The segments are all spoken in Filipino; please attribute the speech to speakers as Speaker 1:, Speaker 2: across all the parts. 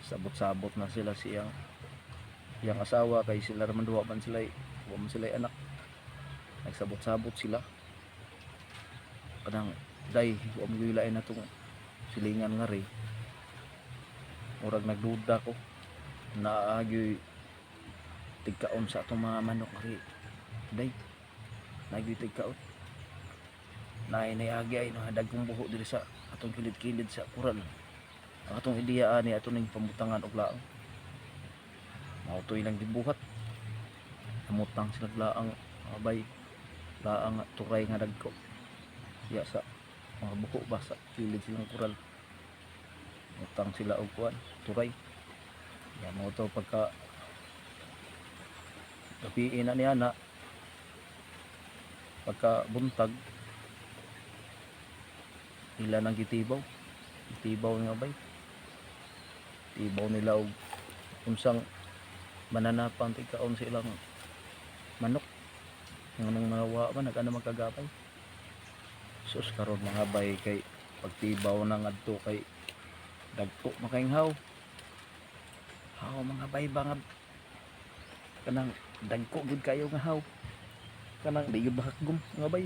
Speaker 1: sabot-sabot na sila siyang yang asawa kay sila raman duwa man sila anak, nagsabot-sabot sila kanang day wa mo gilain natong silingan nga ri murag nagduda ko naagyoy tigkaon sa atong mga manok ri day nagyoy tigkaon nainayagi ay dagkong buho diri sa atong kilid-kilid sa kural ang atong idea ani ato ning pamutangan og laang mautoy lang gibuhat namutang sila laang abay laang turay nga dagko ya sa mga buko ba sa kilid silang kural utang sila og kuan turay ya mo to pagka gabiin na niya na pagka buntag ila nang gitibaw nga bay tibaw nila og unsang mananapang tigkaon sa ilang manok nganong nawa man nagana magkagapay sus karon mga bay kay pagtibaw na ngadto kay dagko makainghaw mga bay bangab kanang dagko gud kayo nga haw kanang di gyud bahakgom mga bay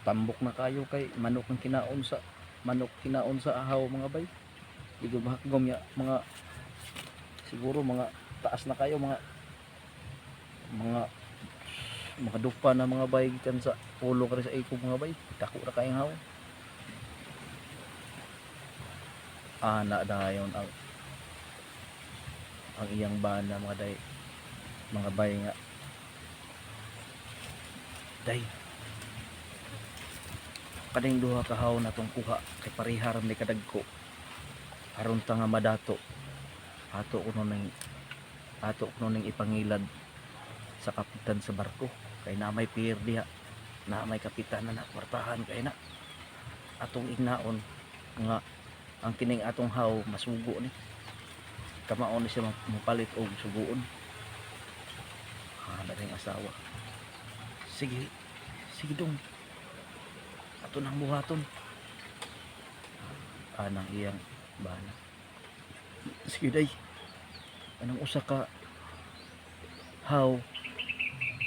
Speaker 1: tambok na kayo kay manok ang kinaon sa ahaw mga bay di gyud bahakgom ya mga siguro mga taas na kayo mga dupa na mga bay gikan sa ulo kari sa ikog mga bay dako ra kayong haw ana dayon ang iyang bana mga bay nga day kading duha ka haw natong kuha kay parihar ni kadagko aron ta nga madato ato kuno ning ipangilad sa kapitan sa barko kay na may pier diha na may kapitan na kwartahan kay na atong ignaon nga ang kining atong haw masugo ni kamaon ni siya mapalit og suguon daring asawa sige dong ato nang buhaton anang iyang bana sige day anong usa ka haw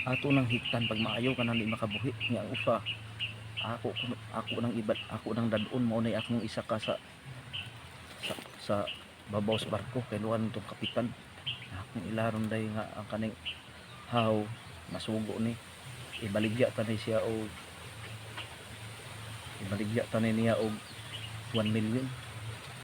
Speaker 1: ato nang hiktan pag maayo ka nang di makabuhi nga ang usa ako nang dadon mo na akong isa ka sa babaw sa barko kay luwan tong kapitan akong ilaron day nga ang kaning haw masugo ni ibaligya ta niya og 1 million